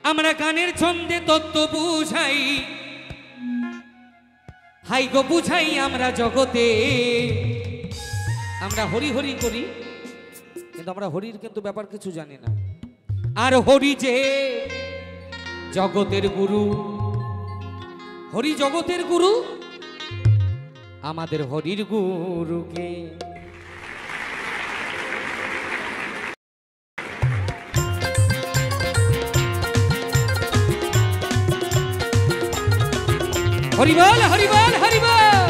আমরা গানের ছন্দে তত্ত্ব বুঝাই, হাই গো বুঝাই আমরা জগতে। আমরা হরি হরি করি, কিন্তু আমরা হরির কিন্তু ব্যাপার কিছু জানি না। আর হরি যে জগতের গুরু, হরি জগতের গুরু, আমাদের হরির গুরুকে হরিবল হরিবল হরিবল।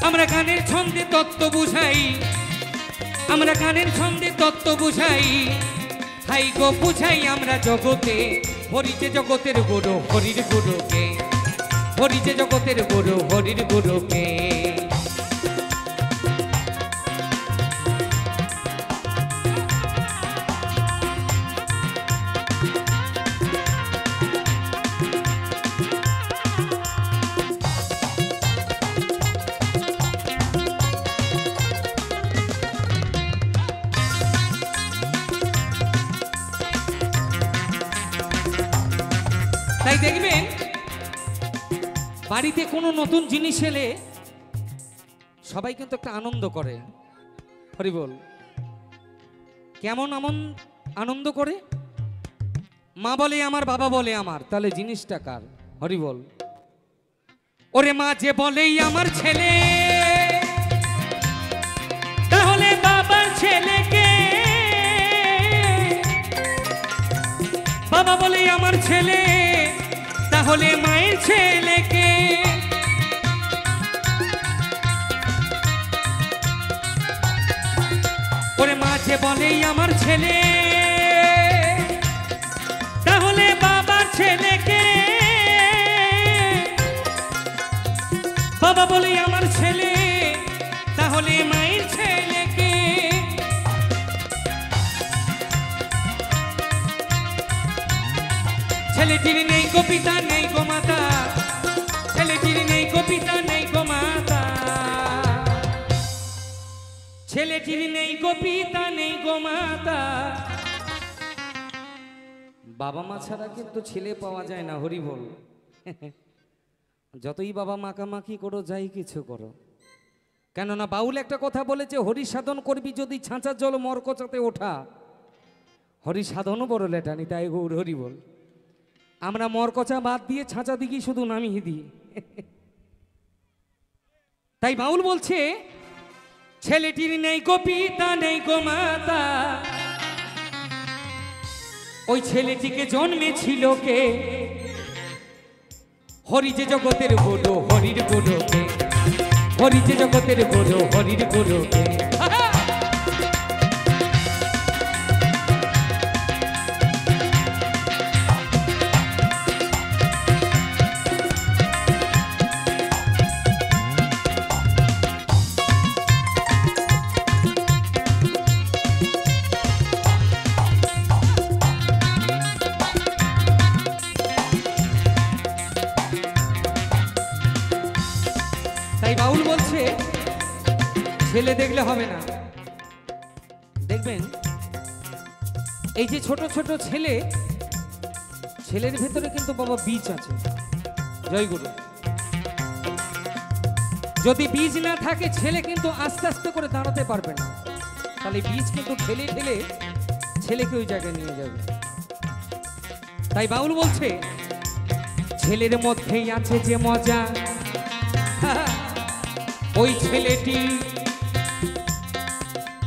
আমরা গানের ছন্দে তত্ত্ব বুঝাই, আমরা গানের ছন্দে তত্ত্ব বুঝাই, হাই গো বুঝাই আমরা জগতে। হরি যে জগতের গুরু, হরির গুরুকে। হরি যে জগতের গুরু, হরির গুরুকে। তাই দেখবেন বাড়িতে কোনো নতুন জিনিস এলে সবাই কিন্তু একটা আনন্দ করে। হরি বল। কেমন আনন্দ করে? মা বলে আমার, বাবা বলে আমার, তাহলে জিনিসটা কার? হরি বল। ওরে মা যে বলেই আমার ছেলে, তাহলে বাবার ছেলেকে। বাবা বলেই আমার ছেলে, তাহলে মায়ের ছেলেকে। ওরে মা যে বলেই আমার ছেলে, তাহলে বাবার ছেলেকে। বাবা বলেই আমার ছেলে, তাহলে মায়ের ছেলেকে। ছেলেটির নেই গো পিতা, নেই গো মাতা। ছেলেটির নেই গো পিতা, নেই গো মাতা। ছেলেটির নেই গো পিতা, নেই গো মাতা। বাবা মা ছাড়া কিন্তু ছেলে পাওয়া যায় না। হরি বল। যতই বাবা মাকামাকি করো, যাই কিছু করো, কেননা বাউল একটা কথা বলেছে, হরি সাধন করবি যদি ছাঁচার জল মরকচাতে ওঠা। হরি সাধনও বড় লেটানি, তাই গৌর হরি বল। আমরা মরকচা বাদ দিয়ে ছাঁচা দিকে শুধু নামিয়ে দিই। তাই বাউল বলছে, ছেলেটির নেই গো পিতা, নেই গো মাতা। ওই ছেলেটিকে জন্মেছিল কে? হরি যে জগতের গুরু, হরির গুরুকে। হরি যে জগতের গুরু, হরির গুরুকে। তাই বাউল বলছে, ছেলে দেখলে হবে না। দেখবেন এই যে ছোট ছোট ছেলে, ছেলের ভেতরে কিন্তু বাবা বীজ আছে। জয় গুরু। যদি বীজ না থাকে, ছেলে কিন্তু আস্তে আস্তে করে দাঁড়াতে পারবে না। তাহলে বীজ কিন্তু ঠেলে ঠেলে ছেলেকে ওই জায়গায় নিয়ে যাবে। তাই বাউল বলছে, ছেলের মধ্যেই আছে যে মজা, ওই ছেলেটি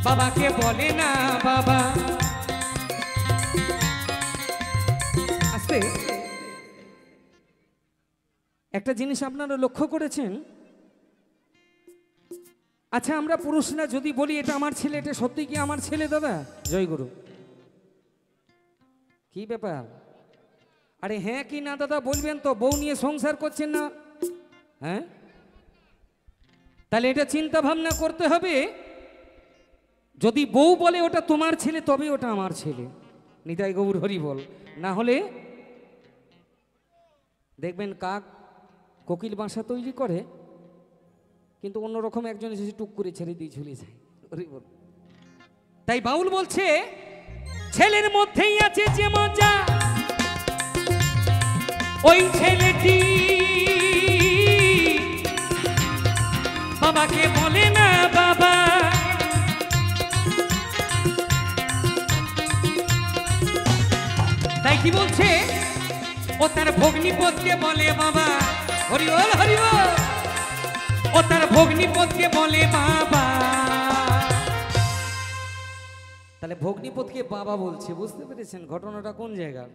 বাবাকে বলে না বাবা। আস্তে একটা জিনিস আপনারা লক্ষ্য করেছেন? আচ্ছা, আমরা পুরুষরা যদি বলি এটা আমার ছেলে, এটা সত্যি কি আমার ছেলে? দাদা জয় গুরু, কি ব্যাপার? আরে হ্যাঁ কি না দাদা বলবেন তো? বউ নিয়ে সংসার করছেন না? হ্যাঁ, তাহলে এটা চিন্তা ভাবনা করতে হবে। যদি বউ বলে ওটা তোমার ছেলে, তবে ওটা আমার ছেলে। নিতাই গৌর হরি বল। না হলে দেখবেন কাক কোকিল বাসা তৈরি করে, কিন্তু অন্যরকম একজন এসে টুক করে ছেড়ে দিয়ে ঝুলে যায়। হরি বল। তাই বাউল বলছে ছেলের মধ্যেই আছে যে মজা, ওই ছেলেটি বাবাকে বলে না বাবা। তাই কি বলছে, ও তার ভগ্নিপতিকে বলে বাবা। হরি বল হরি বল। ও তার ভগ্নিপতিকে বলে বাবা। তাহলে ভগ্নিপতিকে বাবা বলছে, বুঝতে পেরেছেন ঘটনাটা কোন জায়গার?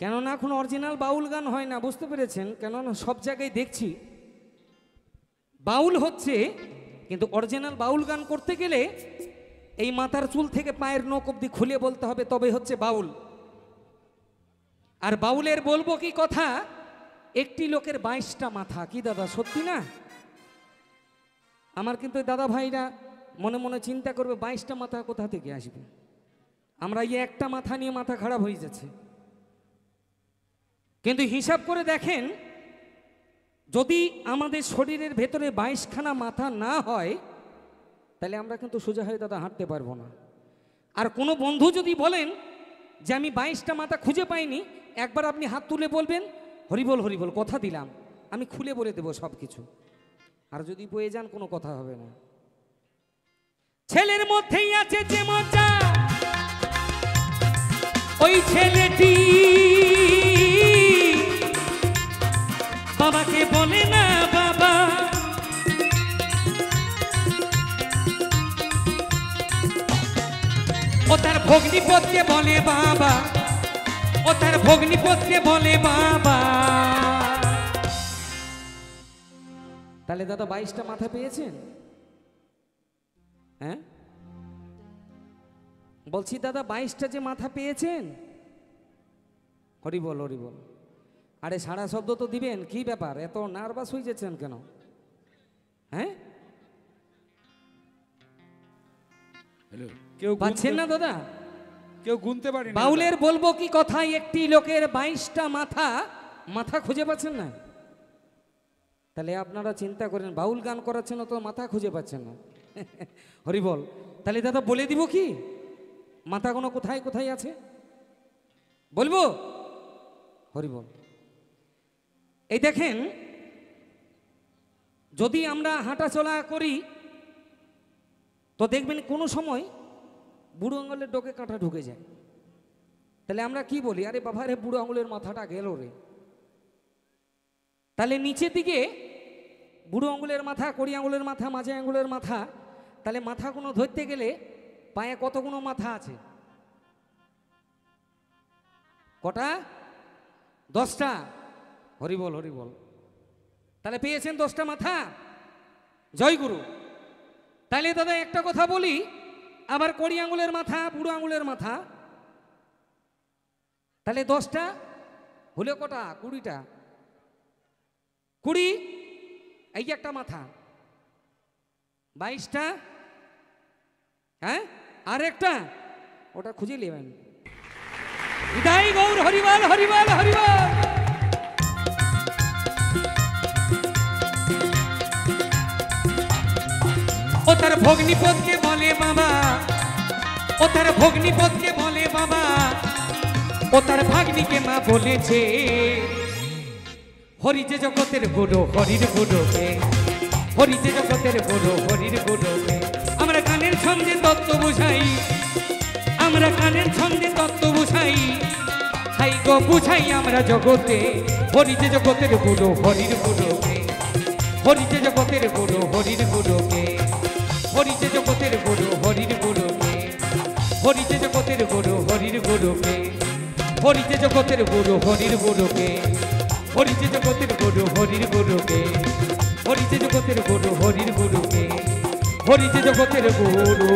কেননা এখন অরিজিনাল বাউল গান হয় না, বুঝতে পেরেছেন? কেননা সব জায়গায় দেখছি বাউল হচ্ছে, কিন্তু অরিজিনাল বাউল গান করতে গেলে এই মাথার চুল থেকে পায়ের নখ অব্দি খুলে বলতে হবে, তবে হচ্ছে বাউল। আর বাউলের বলবো কি কথা, একটি লোকের 22টা মাথা। কি দাদা সত্যি না? আমার কিন্তু দাদা ভাইরা মনে মনে চিন্তা করবে 22টা মাথা কোথা থেকে আসবে। আমরা এই একটা মাথা নিয়ে মাথা খারাপ হয়ে যাচ্ছে। কিন্তু হিসাব করে দেখেন, যদি আমাদের শরীরের ভেতরে 22খানা মাথা না হয়, তাহলে আমরা কিন্তু সোজা হয়ে দাদা হাঁটতে পারবো না। আর কোনো বন্ধু যদি বলেন যে আমি 22টা মাথা খুঁজে পাইনি, একবার আপনি হাত তুলে বলবেন হরিবল হরিবল, কথা দিলাম আমি খুলে বলে দেবো সব কিছু। আর যদি বয়ে যান কোনো কথা হবে না। ছেলের মধ্যেই আছে যে মজা, ওই ছেলেটি বাবাকে বলে না বাবা। ও তার ভগ্নিপতিকে বলে বাবা। ও তার ভগ্নিপতিকে বলে বাবা। তাহলে দাদা 22টা মাথা পেয়েছেন? হ্যাঁ বলছি দাদা, 22টা যে মাথা পেয়েছেন? হরি বল হরি বল। আরে সারা শব্দ তো দিবেন, কি ব্যাপার এত নার্ভাস হয়ে যাচ্ছেন কেন? হ্যাঁ কেউ পাচ্ছেন না দাদা? কেউ গুনতে পারে না। বাউলের বলবো কি কথা, একটি লোকের 22টা মাথা, মাথা খুঁজে পাচ্ছেন না? তাহলে আপনারা চিন্তা করেন, বাউল গান করাচ্ছেন তো মাথা খুঁজে পাচ্ছেন না। হরি বল। তাহলে দাদা বলে দিব কি মাথাগুলো কোথায় কোথায় আছে, বলবো? হরি বল। এই দেখেন, যদি আমরা হাঁটাচলা করি তো দেখবেন কোনো সময় বুড়ো আঙুলের ডোকে কাঁটা ঢুকে যায়। তাহলে আমরা কি বলি, আরে বাবা রে বুড়ো আঙুলের মাথাটা গেল রে। তাহলে নিচের দিকে বুড়ো আঙুলের মাথা, কড়ি আঙুলের মাথা, মাঝে আঙুলের মাথা, তাহলে মাথাগুলো ধরতে গেলে পায়ে কতগুলো মাথা আছে? কটা? 10টা। হরি বল হরি বল। তাহলে পেয়েছেন 10টা মাথা। জয় গুরু। তাহলে দাদা একটা কথা বলি, আবার কড়ি আঙুলের মাথা, বুড়ো আঙুলের মাথা, তাহলে 10টা হলে কটা? 20টা। 20, এই একটা মাথা। 22টা। হ্যাঁ আর একটা, ওটা খুঁজে নেবেন। নিতাই গৌর হরিবল হরিবল হরিবল। ও তার ভগ্নিপতিকে বলে বাবা। ও তার ভগ্নিপতিকে বলে বাবা। ও তার ভাগ্নিকে মা বলেছে, হরি যে জগতের গুরু, হরির গুরুকে। হরি যে জগতের গুরু, হরির গুরুকে। আমরা গানের ছন্দে তত্ত্ব বুঝাই, আমরা গানের ছন্দে তত্ত্ব বুঝাই, হাই গো বুঝাই আমরা জগতে। হরি যে জগতের গুরু, হরির গুরুকে। হরি যে জগতের গুরু, হরির গুরুকে। হরি যে জগতের গুরু, হরির গুরুকে। হরি যে জগতের গুরু, হরির গুরুকে। হরি যে জগতের গুরু, হরির গুরুকে। হরি যে জগতের গুরু, হরির গুরুকে। হরি যে জগতের গুরু, হরির গুরুকে। হরি যে জগতের গুরু।